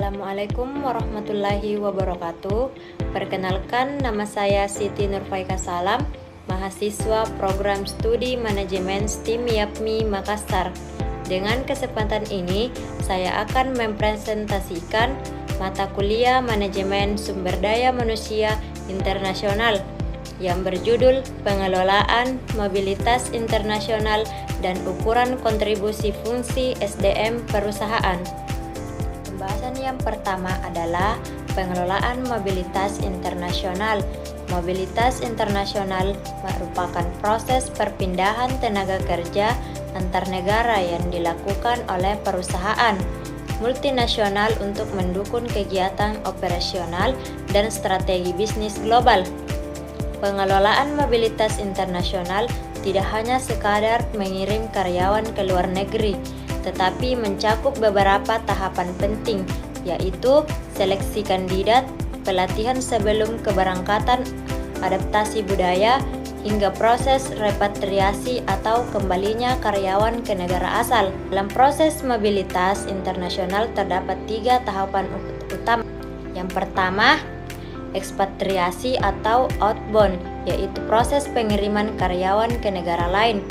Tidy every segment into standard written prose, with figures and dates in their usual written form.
Assalamualaikum warahmatullahi wabarakatuh. Perkenalkan, nama saya Siti Nurfaika Salam, mahasiswa Program Studi Manajemen STIM YAPMI Makassar. Dengan kesempatan ini, saya akan mempresentasikan mata kuliah Manajemen Sumber Daya Manusia Internasional yang berjudul Pengelolaan Mobilitas Internasional dan Ukuran Kontribusi Fungsi SDM Perusahaan. Pembahasan yang pertama adalah pengelolaan mobilitas internasional. Mobilitas internasional merupakan proses perpindahan tenaga kerja antar negara yang dilakukan oleh perusahaan multinasional untuk mendukung kegiatan operasional dan strategi bisnis global. Pengelolaan mobilitas internasional tidak hanya sekadar mengirim karyawan ke luar negeri, tetapi mencakup beberapa tahapan penting, yaitu seleksi kandidat, pelatihan sebelum keberangkatan, adaptasi budaya, hingga proses repatriasi atau kembalinya karyawan ke negara asal. Dalam proses mobilitas internasional terdapat 3 tahapan utama. Yang pertama, ekspatriasi atau outbound, yaitu proses pengiriman karyawan ke negara lain.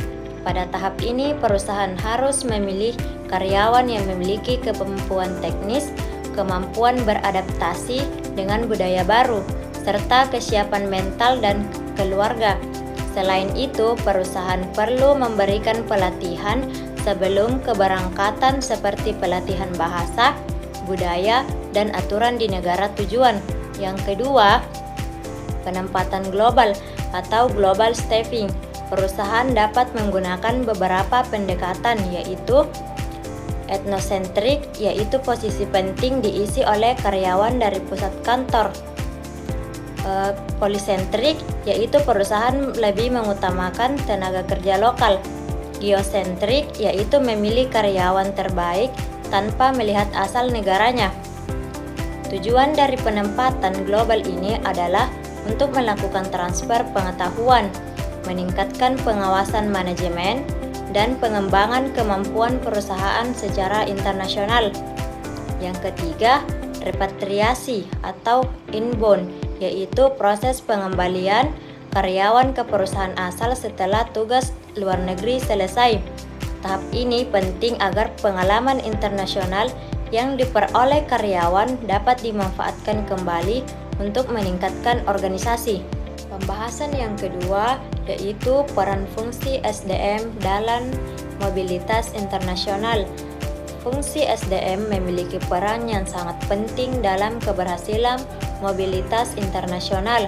Pada tahap ini, perusahaan harus memilih karyawan yang memiliki kemampuan teknis, kemampuan beradaptasi dengan budaya baru, serta kesiapan mental dan keluarga. Selain itu, perusahaan perlu memberikan pelatihan sebelum keberangkatan seperti pelatihan bahasa, budaya, dan aturan di negara tujuan. Yang kedua, penempatan global atau global staffing. Perusahaan dapat menggunakan beberapa pendekatan, yaitu etnosentrik, yaitu posisi penting diisi oleh karyawan dari pusat kantor. Polisentrik, yaitu perusahaan lebih mengutamakan tenaga kerja lokal. Geosentrik, yaitu memilih karyawan terbaik tanpa melihat asal negaranya. Tujuan dari penempatan global ini adalah untuk melakukan transfer pengetahuan, meningkatkan pengawasan manajemen, dan pengembangan kemampuan perusahaan secara internasional. Yang ketiga, repatriasi atau inbound, yaitu proses pengembalian karyawan ke perusahaan asal setelah tugas luar negeri selesai. Tahap ini penting agar pengalaman internasional yang diperoleh karyawan dapat dimanfaatkan kembali untuk meningkatkan organisasi. Pembahasan yang kedua yaitu peran fungsi SDM dalam mobilitas internasional. Fungsi SDM memiliki peran yang sangat penting dalam keberhasilan mobilitas internasional.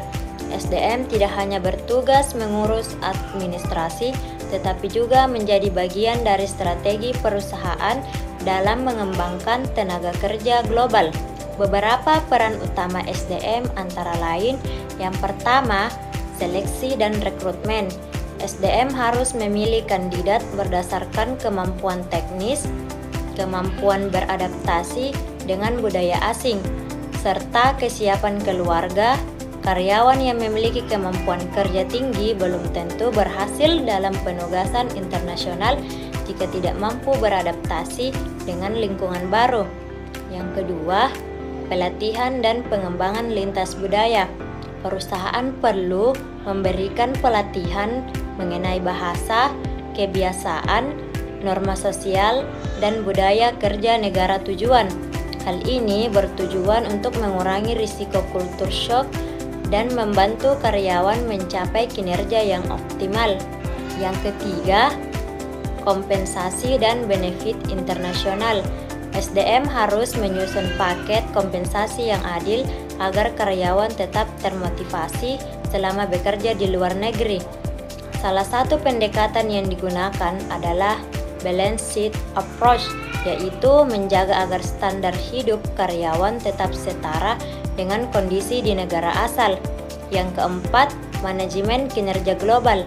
SDM tidak hanya bertugas mengurus administrasi, tetapi juga menjadi bagian dari strategi perusahaan dalam mengembangkan tenaga kerja global. Beberapa peran utama SDM antara lain, yang pertama, seleksi dan rekrutmen. SDM harus memilih kandidat berdasarkan kemampuan teknis, kemampuan beradaptasi dengan budaya asing, serta kesiapan keluarga. Karyawan yang memiliki kemampuan kerja tinggi belum tentu berhasil dalam penugasan internasional jika tidak mampu beradaptasi dengan lingkungan baru. Yang kedua, pelatihan dan pengembangan lintas budaya. Perusahaan perlu memberikan pelatihan mengenai bahasa, kebiasaan, norma sosial, dan budaya kerja negara tujuan. Hal ini bertujuan untuk mengurangi risiko culture shock dan membantu karyawan mencapai kinerja yang optimal. Yang ketiga, kompensasi dan benefit internasional. SDM harus menyusun paket kompensasi yang adil agar karyawan tetap termotivasi selama bekerja di luar negeri. Salah satu pendekatan yang digunakan adalah balanced approach, yaitu menjaga agar standar hidup karyawan tetap setara dengan kondisi di negara asal. Yang keempat, manajemen kinerja global.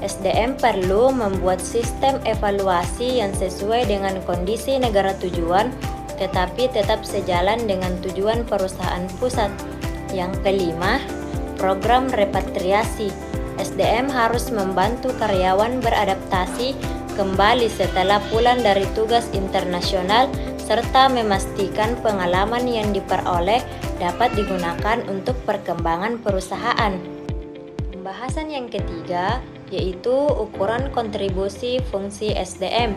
SDM perlu membuat sistem evaluasi yang sesuai dengan kondisi negara tujuan, tetapi tetap sejalan dengan tujuan perusahaan pusat. Yang kelima, program repatriasi. SDM harus membantu karyawan beradaptasi kembali setelah pulang dari tugas internasional serta memastikan pengalaman yang diperoleh dapat digunakan untuk perkembangan perusahaan. Pembahasan yang ketiga yaitu ukuran kontribusi fungsi SDM.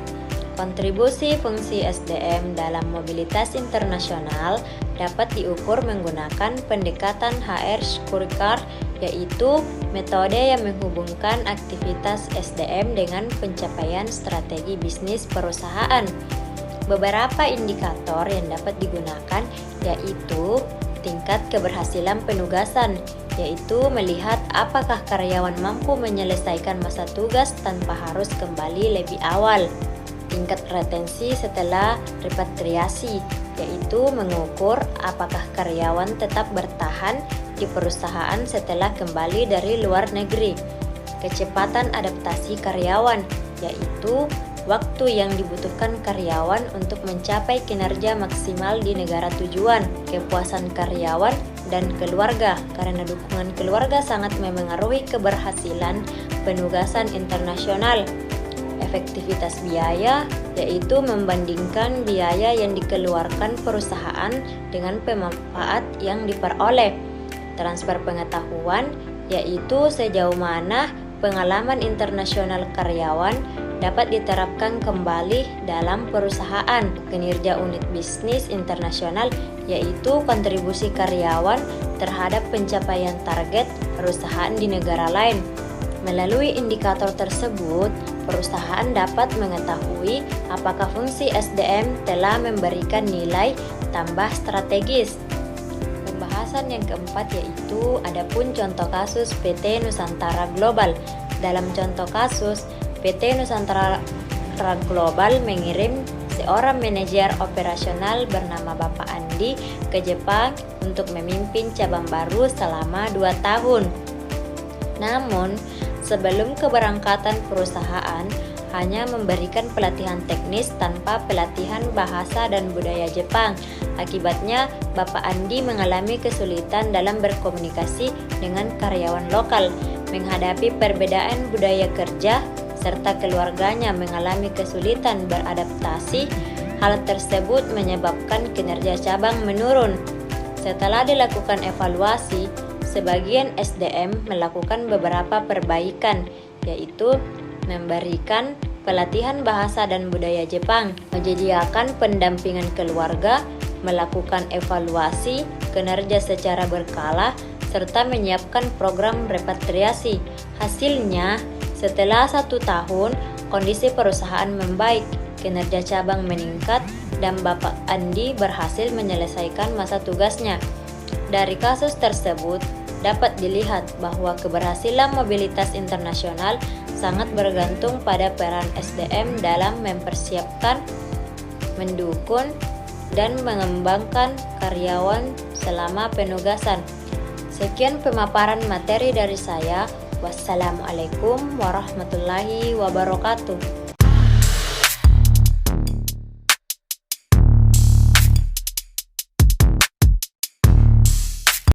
Kontribusi fungsi SDM dalam mobilitas internasional dapat diukur menggunakan pendekatan HR scorecard, yaitu metode yang menghubungkan aktivitas SDM dengan pencapaian strategi bisnis perusahaan. Beberapa indikator yang dapat digunakan yaitu tingkat keberhasilan penugasan, yaitu melihat apakah karyawan mampu menyelesaikan masa tugas tanpa harus kembali lebih awal. Tingkat retensi setelah repatriasi, yaitu mengukur apakah karyawan tetap bertahan di perusahaan setelah kembali dari luar negeri. Kecepatan adaptasi karyawan, yaitu waktu yang dibutuhkan karyawan untuk mencapai kinerja maksimal di negara tujuan. Kepuasan karyawan dan keluarga, karena dukungan keluarga sangat memengaruhi keberhasilan penugasan internasional. Efektivitas biaya, yaitu membandingkan biaya yang dikeluarkan perusahaan dengan pemanfaat yang diperoleh. Transfer pengetahuan, yaitu sejauh mana pengalaman internasional karyawan dapat diterapkan kembali dalam perusahaan. Kinerja unit bisnis internasional, yaitu kontribusi karyawan terhadap pencapaian target perusahaan di negara lain. Melalui indikator tersebut, perusahaan dapat mengetahui apakah fungsi SDM telah memberikan nilai tambah strategis. Pembahasan yang keempat yaitu adapun contoh kasus PT Nusantara Global. Dalam contoh kasus, PT Nusantara Global mengirim seorang manajer operasional bernama Bapak Andi ke Jepang untuk memimpin cabang baru selama 2 tahun. Namun, sebelum keberangkatan perusahaan hanya memberikan pelatihan teknis tanpa pelatihan bahasa dan budaya Jepang. Akibatnya, Bapak Andi mengalami kesulitan dalam berkomunikasi dengan karyawan lokal, menghadapi perbedaan budaya kerja, serta keluarganya mengalami kesulitan beradaptasi. Hal tersebut menyebabkan kinerja cabang menurun. Setelah dilakukan evaluasi, sebagian SDM melakukan beberapa perbaikan, yaitu memberikan pelatihan bahasa dan budaya Jepang, menyediakan pendampingan keluarga, melakukan evaluasi kinerja secara berkala, serta menyiapkan program repatriasi. Hasilnya, setelah 1 tahun, kondisi perusahaan membaik, kinerja cabang meningkat, dan Bapak Andi berhasil menyelesaikan masa tugasnya. Dari kasus tersebut, dapat dilihat bahwa keberhasilan mobilitas internasional sangat bergantung pada peran SDM dalam mempersiapkan, mendukung, dan mengembangkan karyawan selama penugasan. Sekian pemaparan materi dari saya. Wassalamualaikum warahmatullahi wabarakatuh.